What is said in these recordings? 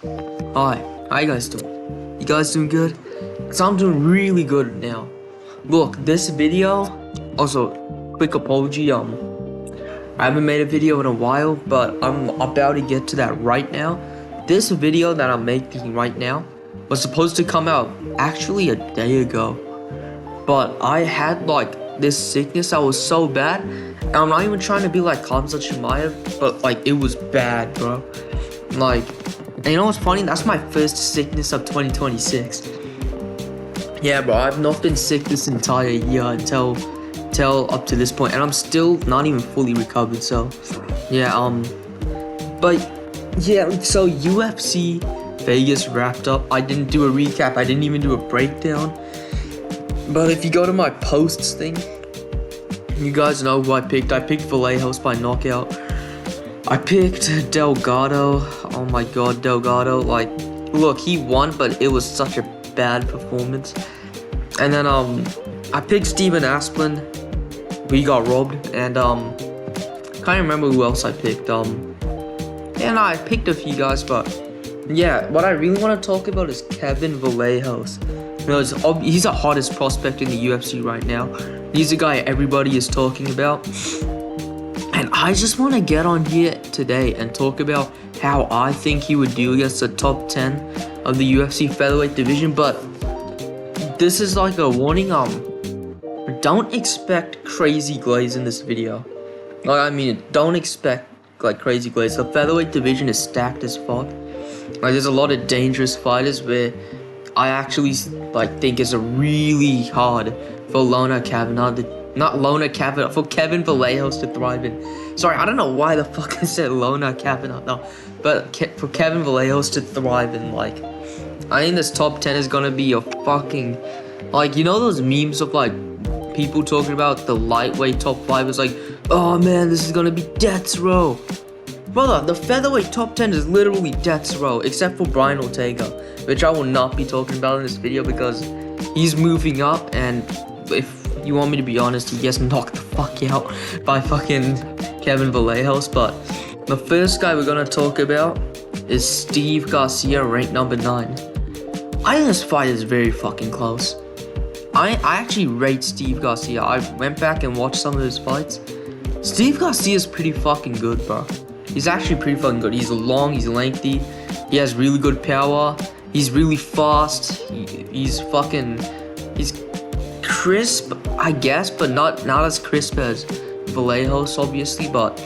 Hi, how you guys doing? You guys doing good? Cause I'm doing really good now. Look, this video, also, quick apology, I haven't made a video in a while, but I'm about to get to that right now. This video that I'm making right now was supposed to come out actually a day ago, but I had like this sickness that was so bad, and I'm not even trying to be like Khamzat Chimaev, but like it was bad, bro. Like, and you know what's funny? That's my first sickness of 2026. Yeah, bro, I've not been sick this entire year until up to this point, and I'm still not even fully recovered. So, yeah, but yeah, so UFC Vegas wrapped up. I didn't do a recap. I didn't even do a breakdown. But if you go to my posts thing, you guys know who I picked. I picked Vallejos by knockout. I picked Delgado. Oh my god, Delgado. Like, look, he won, but it was such a bad performance. And then I picked Steven Asplin. We got robbed. And can't remember who else I picked. And I picked a few guys, but yeah, what I really want to talk about is Kevin Vallejos. You know, he's the hottest prospect in the UFC right now. He's the guy everybody is talking about. And I just want to get on here today and talk about how I think he would do against the top 10 of the UFC featherweight division. But this is like a warning, don't expect crazy glaze in this video. Like, I mean, don't expect like crazy glaze. The featherweight division is stacked as fuck. Like, there's a lot of dangerous fighters where I actually like think it's a really hard for for Kevin Vallejos to thrive in. Sorry, I don't know why the fuck I said Lona Kavanaugh, no. But for Kevin Vallejos to thrive in, like, I think this top 10 is gonna be a fucking, like, you know those memes of, like, people talking about the lightweight top 5 is like, oh man, this is gonna be death's row. Brother, the featherweight top 10 is literally death's row, except for Brian Ortega, which I will not be talking about in this video because he's moving up, and if you want me to be honest, he gets knocked the fuck out by fucking Kevin Vallejos. But the first guy we're gonna talk about is Steve Garcia, ranked number 9. I think this fight is very fucking close. I actually rate Steve Garcia. I went back and watched some of his fights. Steve Garcia is pretty fucking good, bro. He's actually pretty fucking good. He's long, he's lengthy, he has really good power, he's really fast, he's crisp, I guess, but not as crisp as Vallejos, obviously, but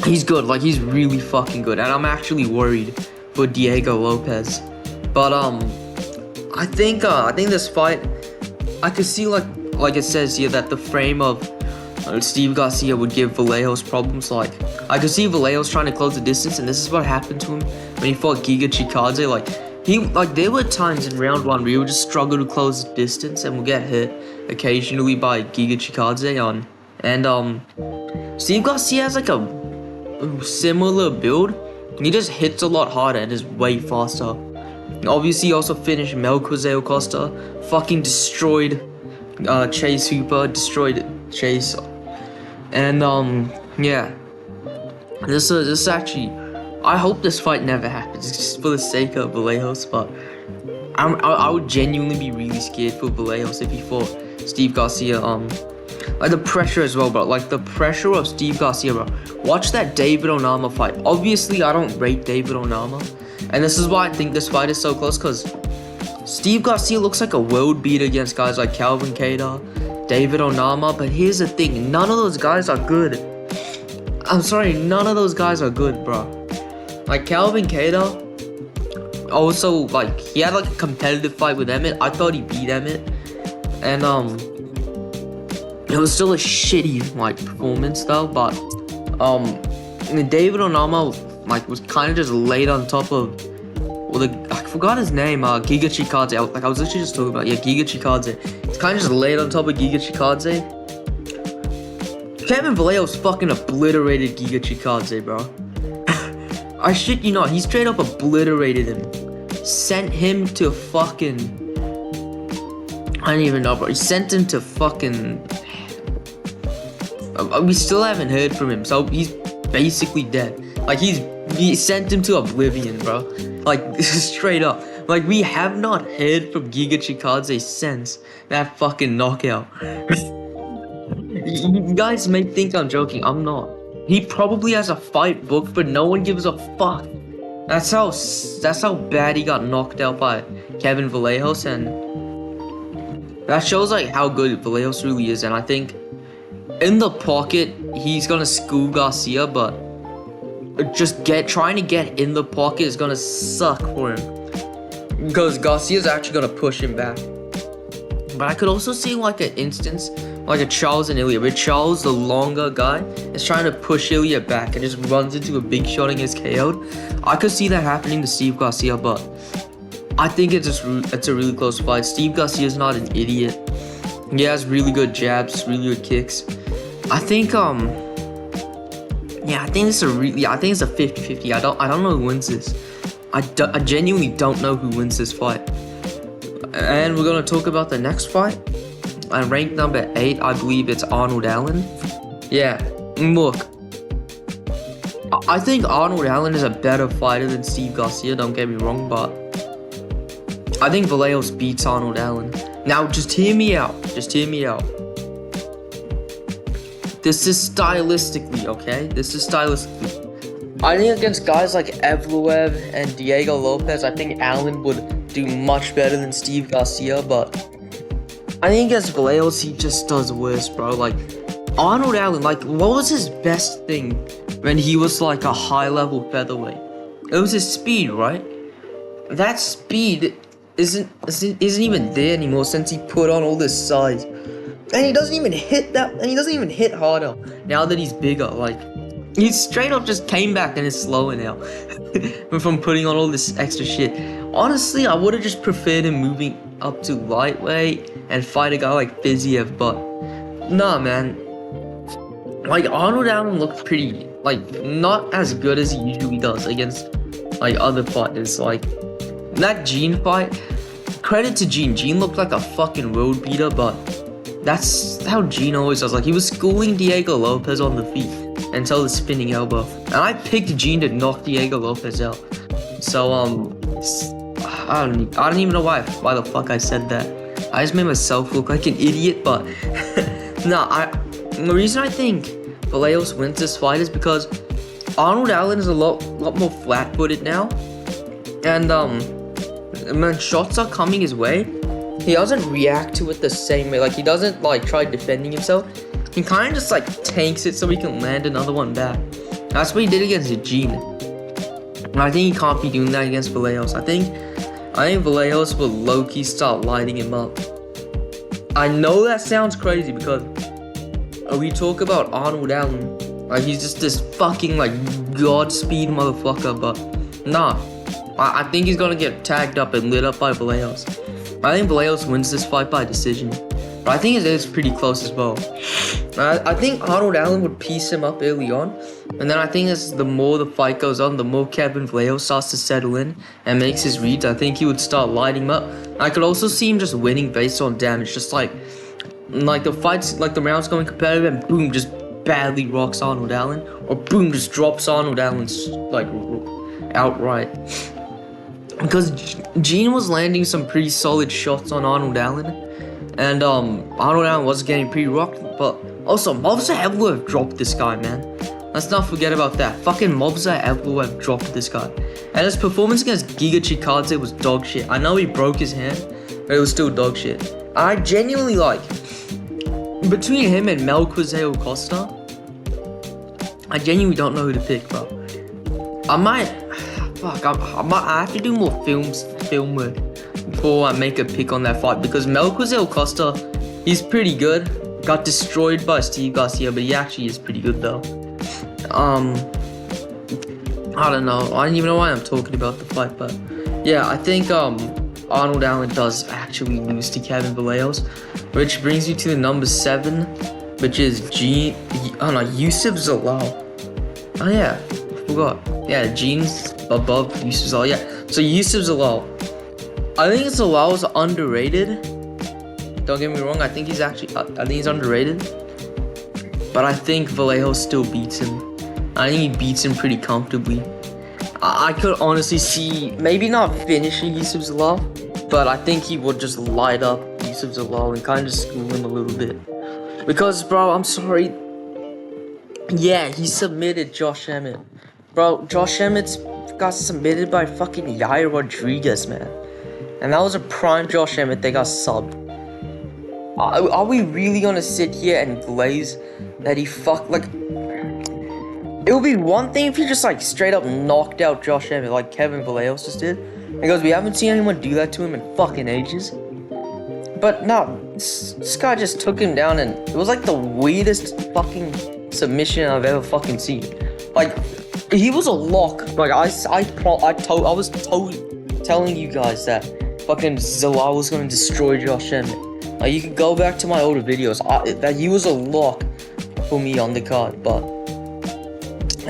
he's good. Like, he's really fucking good, and I'm actually worried for Diego Lopes. But I think this fight, I could see like it says here that the frame of Steve Garcia would give Vallejos problems. Like, I could see Vallejos trying to close the distance, and this is what happened to him when he fought Giga Chikadze. Like, there were times in round 1 where he would just struggle to close the distance and would get hit occasionally by Giga Chikadze on. And Steve Garcia has like a similar build. He just hits a lot harder and is way faster. Obviously, he also finished Melquizael Costa, fucking destroyed Chase Hooper, destroyed Chase. And yeah, this is actually, I hope this fight never happens, just for the sake of Vallejos. But I would genuinely be really scared for Vallejos if he fought Steve Garcia. Like, the pressure as well, bro. Like, the pressure of Steve Garcia, bro. Watch that David Onama fight. Obviously, I don't rate David Onama, and this is why I think this fight is so close, because Steve Garcia looks like a world beater against guys like Calvin Kattar, David Onama. But here's the thing, none of those guys are good. I'm sorry, none of those guys are good, bro. Like, Calvin Kattar, also, like, he had like a competitive fight with Emmett. I thought he beat Emmett, and it was still a shitty like performance though. But David Onama like was kind of just laid on top of, well, I forgot his name, Giga Chikadze. I was literally just talking about, yeah, Giga Chikadze. It's kind of just laid on top of Giga Chikadze. Kevin Vallejos fucking obliterated Giga Chikadze, bro. I shit you not, he straight up obliterated him. Sent him to fucking, I don't even know, bro. He sent him to fucking, we still haven't heard from him, so he's basically dead. Like, he's We sent him to oblivion, bro. Like, straight up. Like, we have not heard from Giga Chikadze since that fucking knockout. You guys may think I'm joking. I'm not. He probably has a fight booked, but no one gives a fuck. That's how bad he got knocked out by Kevin Vallejos, and that shows like how good Vallejos really is. And I think in the pocket he's gonna school Garcia, but trying to get in the pocket is gonna suck for him because Garcia's actually gonna push him back. But I could also see like an instance like a Charles and Ilya, where Charles, the longer guy, is trying to push Ilya back and just runs into a big shot and gets KO'd. I could see that happening to Steve Garcia, but I think it's a really close fight. Steve Garcia's not an idiot. He has really good jabs, really good kicks. I think I think it's a 50-50. I don't know who wins this. I genuinely don't know who wins this fight. And we're gonna talk about the next fight. And ranked number 8, I believe it's Arnold Allen. Yeah, look, I think Arnold Allen is a better fighter than Steve Garcia, don't get me wrong, but I think Vallejos beats Arnold Allen. Now, just hear me out. This is stylistically, okay? This is stylistically. I think against guys like Evloev and Diego Lopes, I think Allen would do much better than Steve Garcia, but I think against Vallejos, he just does worse, bro. Like, Arnold Allen, like, what was his best thing when he was, like, a high-level featherweight? It was his speed, right? That speed isn't even there anymore since he put on all this size. And he doesn't even hit that, and he doesn't even hit harder now that he's bigger. Like, he straight up just came back and is slower now from putting on all this extra shit. Honestly, I would have just preferred him moving up to lightweight and fight a guy like Fiziev, but nah, man. Like, Arnold Allen looked pretty, like, not as good as he usually does against, like, other fighters. Like, that Gene fight, credit to Gene. Gene looked like a fucking road beater, but that's how Gene always does. Like, he was schooling Diego Lopes on the feet until the spinning elbow. And I picked Gene to knock Diego Lopes out. So, I don't even know why the fuck I said that. I just made myself look like an idiot, but the reason I think Vallejos wins this fight is because Arnold Allen is a lot more flat-footed now, and when shots are coming his way, he doesn't react to it the same way. Like, he doesn't like try defending himself. He kind of just like tanks it so he can land another one back. That's what he did against Gene. And I think he can't be doing that against Vallejos. I think Vallejos will low-key start lighting him up. I know that sounds crazy because we talk about Arnold Allen like he's just this fucking like Godspeed motherfucker, but nah. I think he's gonna get tagged up and lit up by Vallejos. I think Vallejos wins this fight by decision, but I think it is pretty close as well. I think Arnold Allen would piece him up early on, and then I think as the more the fight goes on, the more Kevin Vallejos starts to settle in and makes his reads. I think he would start lighting him up. I could also see him just winning based on damage, just like the fights, like the rounds going competitive, and boom, just badly rocks Arnold Allen, or boom, just drops Arnold Allen like outright. Because Gene was landing some pretty solid shots on Arnold Allen, and Arnold Allen was getting pretty rocked, but also Movsar Evloev dropped this guy, man. Let's not forget about that. Fucking Movsar Evloev dropped this guy. And his performance against Giga Chikadze was dog shit. I know he broke his hand, but it was still dog shit. I genuinely like, between him and Melquizael Costa, I genuinely don't know who to pick, bro. I have to do more film work before I make a pick on that fight, because Melquizael Costa, he's pretty good. Got destroyed by Steve Garcia, but he actually is pretty good though. I don't know. I don't even know why I'm talking about the fight, but yeah, I think Arnold Allen does actually lose to Kevin Vallejos, which brings you to the number 7, which is Youssef Zalal. Oh yeah, I forgot. Yeah, Gene's above Youssef Zalal. Yeah, so Youssef Zalal. I think Zalal is underrated. Don't get me wrong. I think he's underrated. But I think Vallejos still beats him. I think he beats him pretty comfortably. I could honestly see, maybe not finishing Youssef Zalal, but I think he would just light up Youssef Zalal and kind of school him a little bit. Because, bro, I'm sorry. Yeah, he submitted Josh Emmett. Bro, Josh Emmett got submitted by fucking Yair Rodriguez, man. And that was a prime Josh Emmett that got subbed. Are we really gonna sit here and glaze that he fucked, like... It would be one thing if he just, like, straight up knocked out Josh Emmett like Kevin Vallejos just did. Because we haven't seen anyone do that to him in fucking ages. But no, this guy just took him down and it was like the weirdest fucking submission I've ever fucking seen. Like, he was a lock. Like, I was totally telling you guys that fucking Zalal was gonna destroy Josh Emmett. Like, you can go back to my older videos. That he was a lock for me on the card, but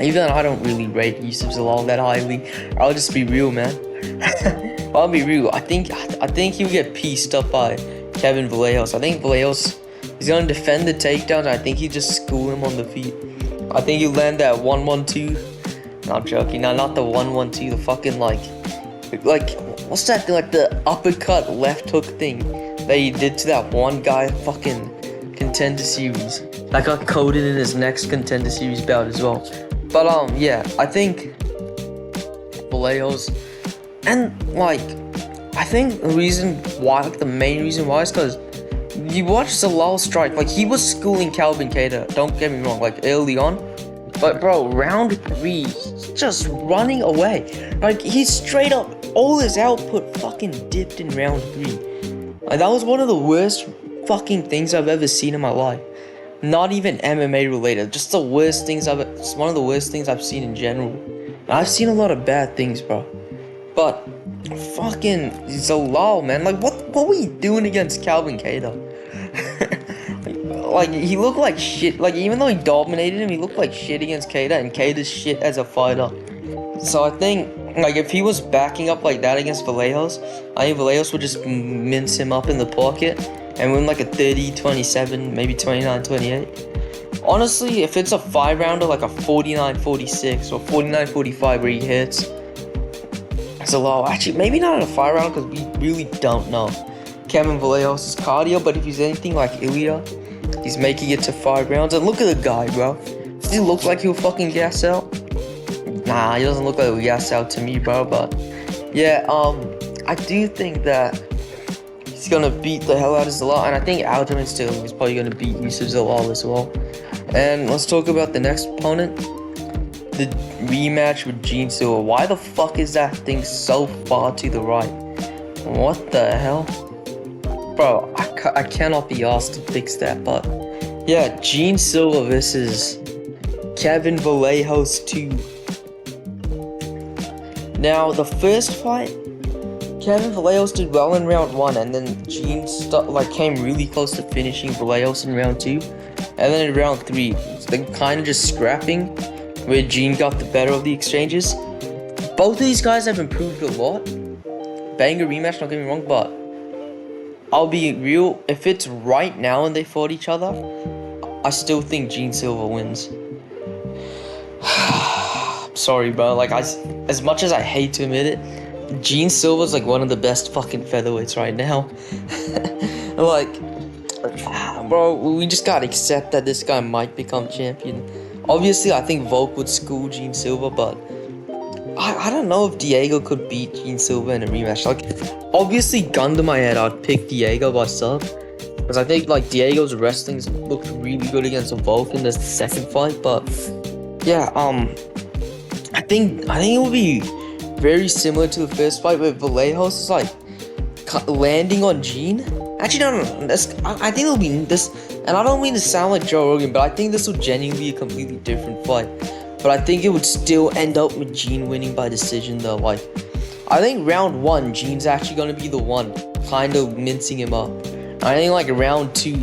even I don't really rate Youssef Zalal that highly. I'll just be real, man. I'll be real. I think he'll get pieced up by Kevin Vallejos. I think Vallejos is gonna defend the takedowns. I think he just school him on the feet. I think he'll land that 1-1-2. No, I'm joking. No, not the 1-1-2. The fucking like what's that thing? Like the uppercut left hook thing that he did to that one guy fucking Contender Series. That got coded in his next Contender Series bout as well. But yeah, I think Vallejos, and like, I think the reason why, like the main reason why, is because you watch Zalal strike. Like, he was schooling Calvin Kattar, don't get me wrong, like early on. But bro, round 3, he's just running away. Like, he straight up, all his output fucking dipped in round 3. Like, that was one of the worst fucking things I've ever seen in my life. Not even MMA related, just the worst things it's one of the worst things I've seen in general. And I've seen a lot of bad things, bro. But fucking Zalal, man, like what were you doing against Calvin Kattar? Like, he looked like shit. Like, even though he dominated him, he looked like shit against Kattar, and Kattar's shit as a fighter. So I think, like, if he was backing up like that against Vallejos, I think Vallejos would just mince him up in the pocket and win like a 30-27, maybe 29-28. Honestly, if it's a 5-rounder, like a 49-46 or 49-45 where he hits Zalal, actually, maybe not in a 5-rounder because we really don't know Kevin Vallejos' cardio, but if he's anything like Ilya, he's making it to 5 rounds. And look at the guy, bro. Does he look like he'll fucking gas out? Nah, he doesn't look like he'll gas out to me, bro. But yeah, I do think that he's gonna beat the hell out of Zalal, and I think Aljamain Sterling is probably gonna beat Youssef Zalal as well. And let's talk about the next opponent, the rematch with Gene Silva. Why the fuck is that thing so far to the right? What the hell? Bro, I cannot be asked to fix that, but yeah, Gene Silva versus Kevin Vallejos 2. Now, the first fight, Kevin Vallejos did well in round 1, and then Gene came really close to finishing Vallejos in round 2. And then in round 3, they kind of just scrapping, where Gene got the better of the exchanges. Both of these guys have improved a lot. Banger rematch, don't get me wrong, but I'll be real, if it's right now and they fought each other, I still think Gene Silva wins. Sorry, bro, like, as much as I hate to admit it, Gene Silva's like one of the best fucking featherweights right now. Like, bro, we just gotta accept that this guy might become champion. Obviously, I think Volk would school Gene Silva, but I don't know if Diego could beat Gene Silva in a rematch. Like, obviously, gun to my head, I'd pick Diego by sub, because I think like Diego's wrestling looked really good against Volk in the second fight. But yeah, I think it will be very similar to the first fight, where Vallejos is like landing on Gene. Actually, no. I think it'll be this, and I don't mean to sound like Joe Rogan, but I think this will genuinely be a completely different fight. But I think it would still end up with Gene winning by decision, though. Like, I think round 1, Gene's actually gonna be the one kind of mincing him up. I think like round 2,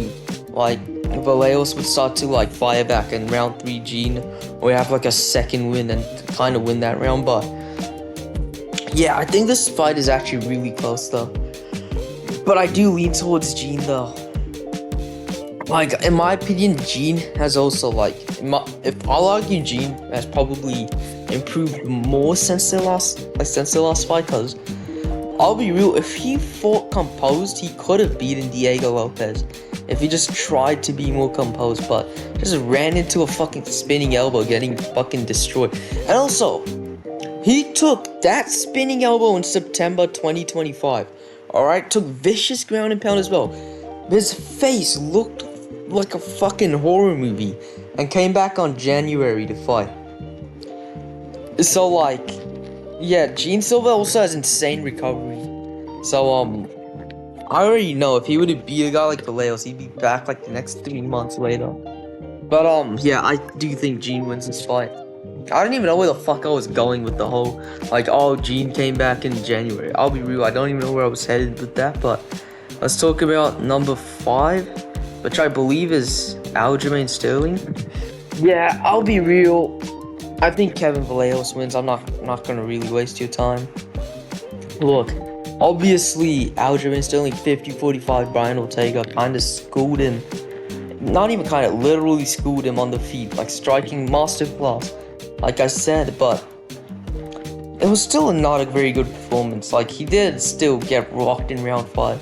like Vallejos would start to like fire back, and round 3, Gene would have like a second win and kind of win that round. But yeah, I think this fight is actually really close, though. But I do lean towards Gene, though. Like, in my opinion, Gene has also, like, if I'll argue Gene has probably improved more since the last fight. Cause I'll be real, if he fought composed, he could have beaten Diego Lopes. If he just tried to be more composed, but just ran into a fucking spinning elbow, getting fucking destroyed. And also, he took that spinning elbow in September 2025. Alright, took vicious ground and pound as well. His face looked like a fucking horror movie and came back on January to fight. So like, yeah, Gene Silva also has insane recovery. So I already know if he would have beat a guy like Vallejos, he'd be back like the next 3 months later. But yeah, I do think Gene wins this fight. I don't even know where the fuck I was going with the whole, like, oh, Gene came back in January. I'll be real, I don't even know where I was headed with that, but let's talk about number 5, which I believe is Aljamain Sterling. Yeah, I'll be real, I think Kevin Vallejos wins. I'm not gonna really waste your time. Look, obviously, Aljamain Sterling 50-45, Brian Ortega kinda schooled him. Not even kinda, literally schooled him on the feet, like striking masterclass. Like I said, but it was still not a very good performance. Like, he did still get rocked in round 5.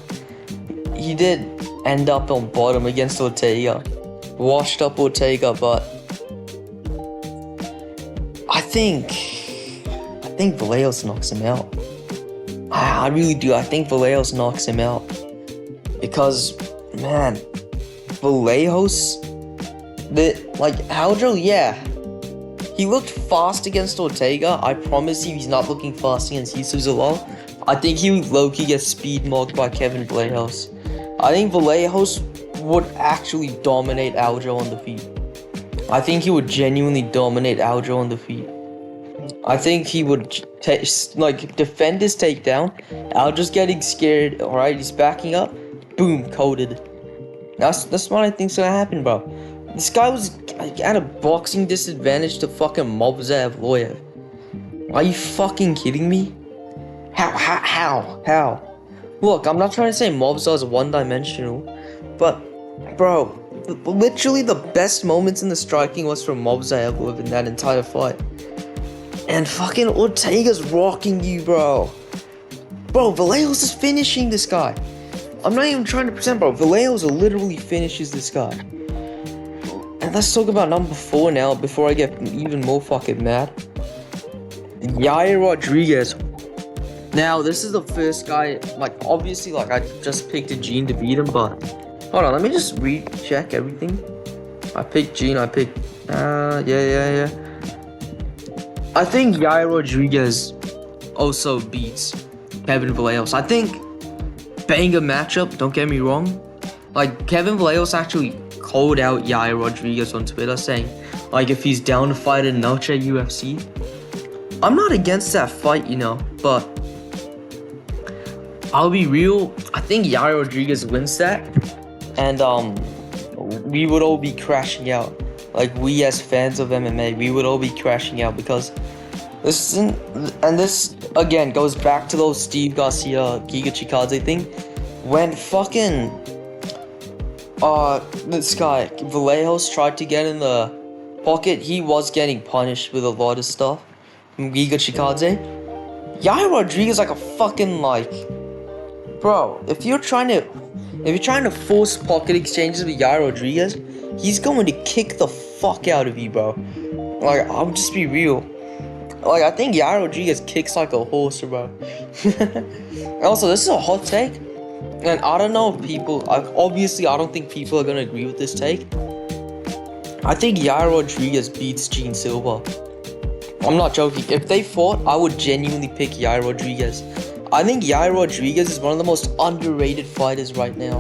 He did end up on bottom against Ortega. Washed up Ortega, but I think Vallejos knocks him out. I really do. I think Vallejos knocks him out. Because, man, Vallejos, Aljo, yeah. He looked fast against Ortega. I promise you he's not looking fast against Youssef Zalal. I think he would low-key get speed marked by Kevin Vallejos. I think Vallejos would actually dominate Aljo on the feet. I think he would genuinely dominate Aljo on the feet. I think he would defend his takedown. Aljo's getting scared. Alright, he's backing up. Boom, coded. That's what I think's gonna happen, bro. This guy was at a boxing disadvantage to fucking Movsar Evloev. Are you fucking kidding me? How? Look, I'm not trying to say Movsar's one-dimensional, but, bro, literally the best moments in the striking was from Movsar Evloev in that entire fight. And fucking Ortega's rocking you, bro. Bro, Vallejos is finishing this guy. I'm not even trying to pretend, bro. Vallejos literally finishes this guy. And let's talk about number 4 now, before I get even more fucking mad. Yair Rodriguez. Now, this is the first guy, like, obviously, like, I just picked a Gene to beat him, but hold on, let me just recheck everything. I picked Gene, yeah. I think Yair Rodriguez also beats Kevin Vallejos. I think banger matchup, don't get me wrong. Like, Kevin Vallejos actually called out Yair Rodriguez on Twitter saying, like, if he's down to fight a Noche UFC. I'm not against that fight, you know, but I'll be real, I think Yair Rodriguez wins that, and we would all be crashing out. Like, we as fans of MMA, we would all be crashing out, because this again goes back to those Steve Garcia, Giga Chikadze thing, when fucking this guy Vallejos tried to get in the pocket. He was getting punished with a lot of stuff from Giga Chikadze. Yair Rodriguez, like a fucking, like, bro, if you're trying to force pocket exchanges with Yair Rodriguez, he's going to kick the fuck out of you, bro. Like, I'll just be real. Like, I think Yair Rodriguez kicks like a horse, bro. Also, this is a hot take, and I don't know if people, obviously I don't think people are gonna agree with this take. I think Yair Rodriguez beats Gene Silva. I'm not joking. If they fought, I would genuinely pick Yair Rodriguez. I think Yair Rodriguez is one of the most underrated fighters right now.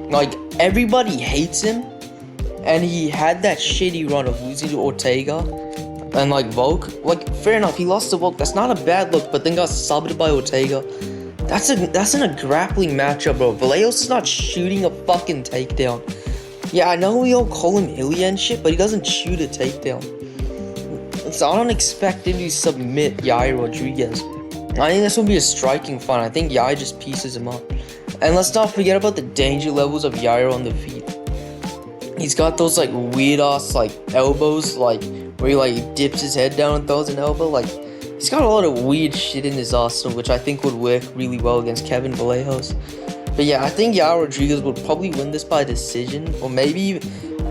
Like, everybody hates him, and he had that shitty run of losing to Ortega and, like, Volk. Like, fair enough, he lost to Volk. That's not a bad look, but then got subbed by Ortega. That's in a grappling matchup, bro. Vallejos is not shooting a fucking takedown. Yeah, I know we all call him Ilya and shit, but he doesn't shoot a takedown. So I don't expect him to submit Yair Rodriguez. I think this will be a striking fight. I think Yair just pieces him up. And let's not forget about the danger levels of Yair on the feet. He's got those, like, weird ass, like, elbows, like, where he like dips his head down and throws an elbow. Like, he's got a lot of weird shit in his arsenal, which I think would work really well against Kevin Vallejos. But yeah, I think Yair Rodriguez would probably win this by decision, or maybe,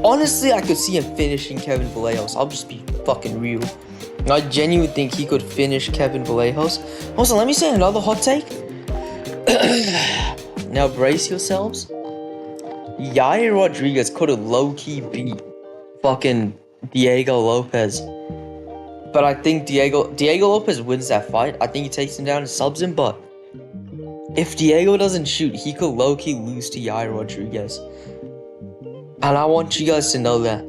honestly, I could see him finishing Kevin Vallejos. I'll just be fucking real. I genuinely think he could finish Kevin Vallejos. Also, let me say another hot take. Now brace yourselves. Yair Rodriguez could have low-key beat fucking Diego Lopes. But I think Diego Lopes wins that fight. I think he takes him down and subs him, but if Diego doesn't shoot, he could low-key lose to Yair Rodriguez. And I want you guys to know that.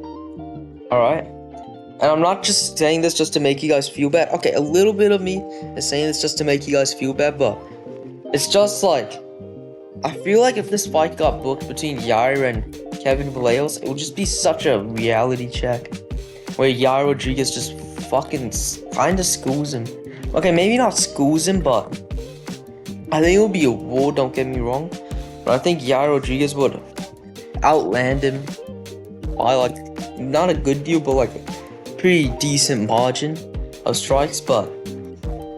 Alright? And I'm not just saying this just to make you guys feel bad. Okay, a little bit of me is saying this just to make you guys feel bad, but it's just like, I feel like if this fight got booked between Yair and Kevin Vallejos, it would just be such a reality check. Where Yair Rodriguez just fucking kinda schools him. Okay, maybe not schools him, but I think it would be a war, don't get me wrong. But I think Yair Rodriguez would outland him by like, not a good deal, but like a pretty decent margin of strikes. But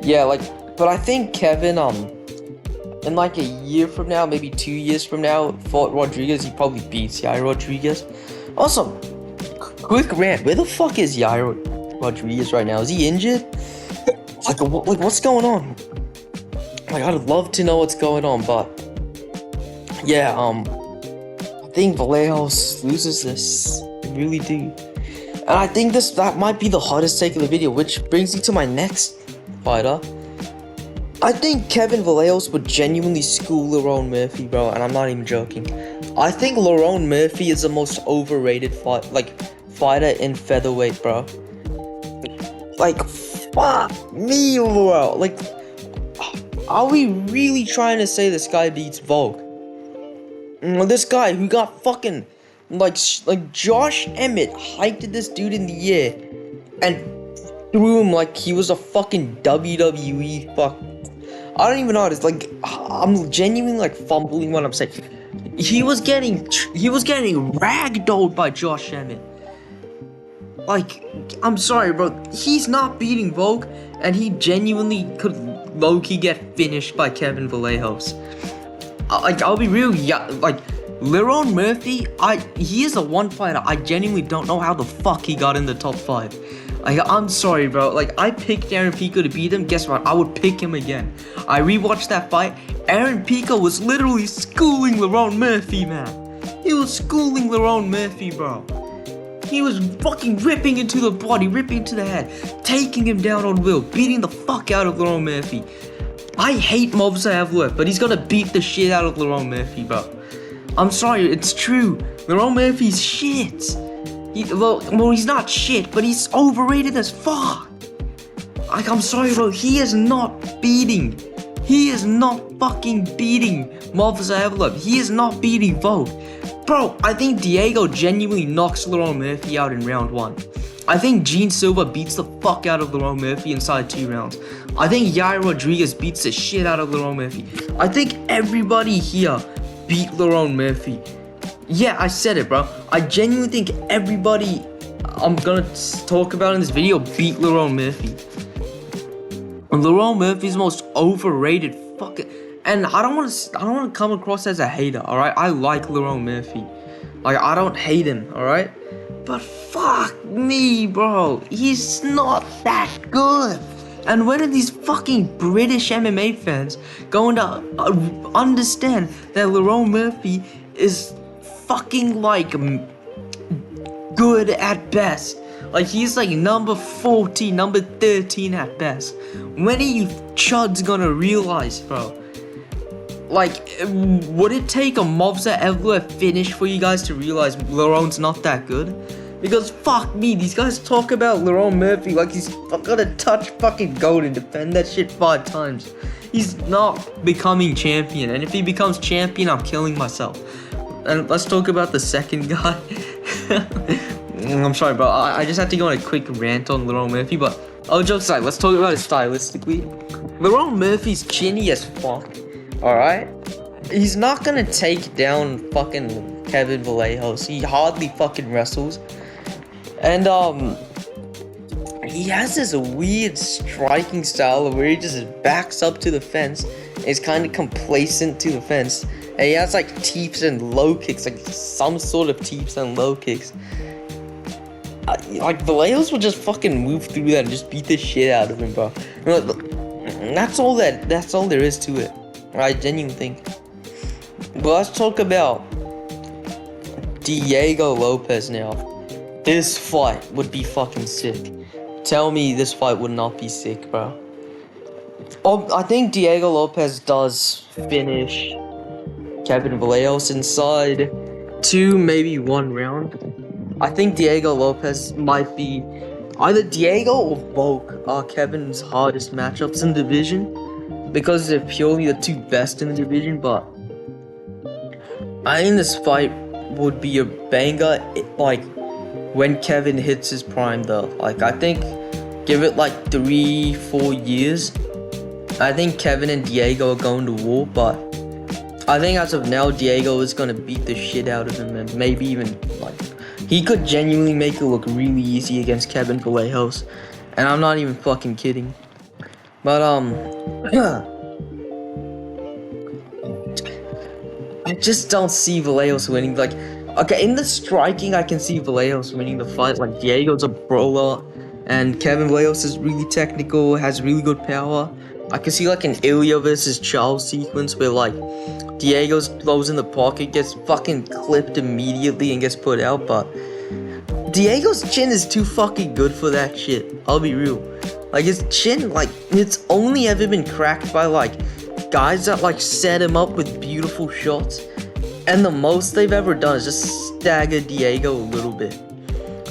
yeah, like, but I think Kevin, in like a year from now, maybe 2 years from now, fought Rodriguez, he probably beats Yair Rodriguez. Also, quick rant, where the fuck is Yair Rodriguez right now? Is he injured? Like what's going on? Like, I'd love to know what's going on, but yeah, I think Vallejos loses this. I really do. And I think that might be the hottest take of the video, which brings me to my next fighter. I think Kevin Vallejos would genuinely school Lerone Murphy, bro, and I'm not even joking. I think Lerone Murphy is the most overrated fighter in featherweight, bro. Like, fuck me, bro. Like, are we really trying to say this guy beats Volk? This guy who got fucking, like Josh Emmett hyped this dude in the air and threw him like he was a fucking WWE fuck. I don't even know how to, like, I'm genuinely like fumbling what I'm saying. He was getting ragdolled by Josh Emmett. Like, I'm sorry, bro. He's not beating Volk, and he genuinely could low-key get finished by Kevin Vallejos. Like, I'll be real, yeah, like, Lerone Murphy, he is the one fighter I genuinely don't know how the fuck he got in the top 5. Like, I'm sorry, bro. Like, I picked Aaron Pico to beat him. Guess what? I would pick him again. I rewatched that fight. Aaron Pico was literally schooling Lerone Murphy, man. He was schooling Lerone Murphy, bro. He was fucking ripping into the body, ripping into the head, taking him down on will, beating the fuck out of Lerone Murphy. I hate Movsar Evloev, but he's gonna beat the shit out of Lerone Murphy, bro. I'm sorry, it's true. Lerone Murphy's shit. Well, he's not shit, but he's overrated as fuck. Like, I'm sorry, bro. He is not fucking beating Movsar Evloev. He is not beating Volk. Bro, I think Diego genuinely knocks Lerone Murphy out in round 1. I think Silva beats the fuck out of Lerone Murphy inside 2 rounds. I think Yair Rodriguez beats the shit out of Lerone Murphy. I think everybody here beat Lerone Murphy. Yeah, I said it, bro. I genuinely think everybody I'm gonna talk about in this video beat Lerone Murphy. Lerone Murphy's the most overrated fucking. And I don't want to come across as a hater, all right? I like Lerone Murphy. Like, I don't hate him, all right? But fuck me, bro. He's not that good. And when are these fucking British MMA fans going to understand that Lerone Murphy is fucking, like, good at best? Like, he's like number 14, number 13 at best. When are you chuds gonna realize, bro? Like, would it take a Movsar Evloev finish for you guys to realize Lerone's not that good? Because fuck me, these guys talk about Lerone Murphy like he's gonna touch fucking gold and defend that shit 5 times. He's not becoming champion, and if he becomes champion, I'm killing myself. And let's talk about the second guy. I'm sorry, bro. I just had to go on a quick rant on Lerone Murphy, but all jokes aside, let's talk about it stylistically. Lerone Murphy's chinny as fuck. Alright? He's not gonna take down fucking Kevin Vallejos. He hardly fucking wrestles. And he has this weird striking style where he just backs up to the fence. And he's kind of complacent to the fence. And he has like teeps and low kicks, like some sort of teeps and low kicks. Like Vallejos will just fucking move through that and just beat the shit out of him, bro. You know, that's all there is to it. I genuinely think. But let's talk about Diego Lopes now. This fight would be fucking sick. Tell me this fight would not be sick, bro. I think Diego Lopes does finish Kevin Vallejos inside 2, maybe 1 round. I think Diego Lopes might be either Diego or Volk are Kevin's hardest matchups in the division because they're purely the 2 best in the division. But I think this fight would be a banger, like when Kevin hits his prime though. Like I think give it like 3-4 years. I think Kevin and Diego are going to war, but I think as of now Diego is gonna beat the shit out of him, and maybe even like he could genuinely make it look really easy against Kevin Vallejos, and I'm not even fucking kidding. But I just don't see Vallejos winning. Like, okay, in the striking, I can see Vallejos winning the fight. Like, Diego's a brawler, and Kevin Vallejos is really technical, has really good power. I can see like an Ilya versus Charles sequence where like Diego throws in the pocket, gets fucking clipped immediately and gets put out, but Diego's chin is too fucking good for that shit. I'll be real. Like his chin, like it's only ever been cracked by like guys that like set him up with beautiful shots, and the most they've ever done is just stagger Diego a little bit.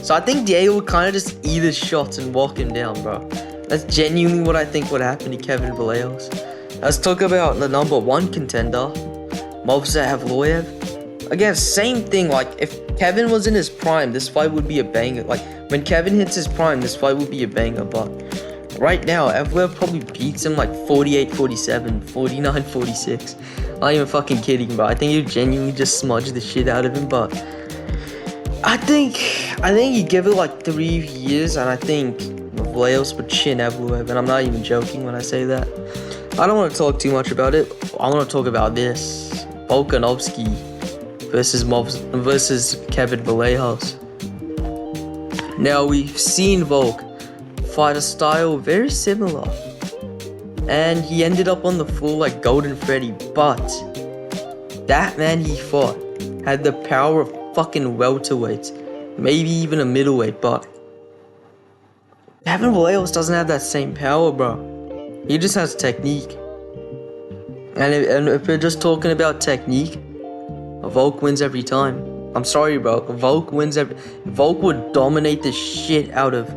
So I think Diego would kind of just eat his shots and walk him down, bro. That's genuinely what I think would happen to Kevin Vallejos. Let's talk about the number 1 contender, Movsar Evloev. Again, same thing. Like if Kevin was in his prime, this fight would be a banger. Like when Kevin hits his prime, this fight would be a banger. But right now, Evloev probably beats him like 48-47, 49-46. I'm not even fucking kidding, bro. I think you genuinely just smudge the shit out of him. But I think you give it like 3 years, and I think Vallejos would chin Evloev, and I'm not even joking when I say that. I don't want to talk too much about it. I want to talk about this: Volkanovski versus Kevin Vallejos. Now we've seen Volk fight a style very similar, and he ended up on the floor like Golden Freddy. But that man he fought had the power of fucking welterweights, maybe even a middleweight. But Kevin Vallejos doesn't have that same power, bro. He just has technique. And if we're just talking about technique, Volk wins every time. I'm sorry, bro. Volk would dominate the shit out of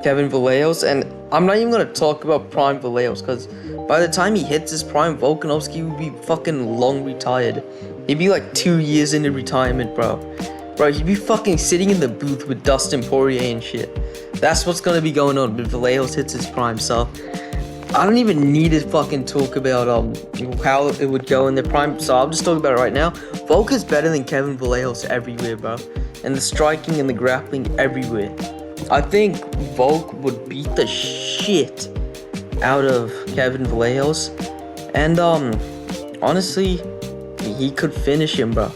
Kevin Vallejos. And I'm not even gonna talk about prime Vallejos, because by the time he hits his prime, Volkanovski would be fucking long retired. He'd be like 2 years into retirement, bro. Bro, he'd be fucking sitting in the booth with Dustin Poirier and shit. That's what's gonna be going on when Vallejos hits his prime. So I don't even need to fucking talk about how it would go in their prime. So I'll just talk about it right now. Volk is better than Kevin Vallejos everywhere, bro. And the striking and the grappling everywhere. I think Volk would beat the shit out of Kevin Vallejos. And honestly, he could finish him, bro.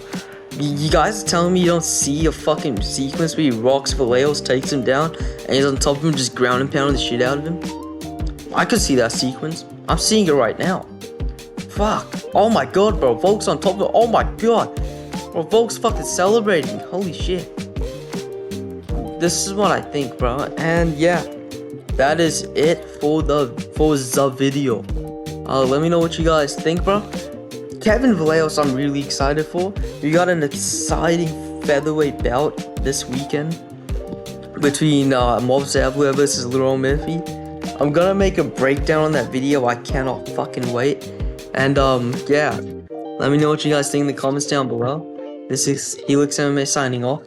You guys are telling me you don't see a fucking sequence where he rocks Vallejos, takes him down, and he's on top of him just ground and pounding the shit out of him? I could see that sequence. I'm seeing it right now. Fuck. Oh my god, bro. Volk's on top of it. Oh my god. Bro, Volk's fucking celebrating. Holy shit. This is what I think, bro. And yeah, that is it for the video. Let me know what you guys think, bro. Kevin Vallejos, I'm really excited for. We got an exciting featherweight bout this weekend between Movsar Evloev versus Lerone Murphy. I'm gonna make a breakdown on that video. I cannot fucking wait. And yeah, let me know what you guys think in the comments down below. This is Helix MMA signing off.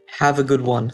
Have a good one.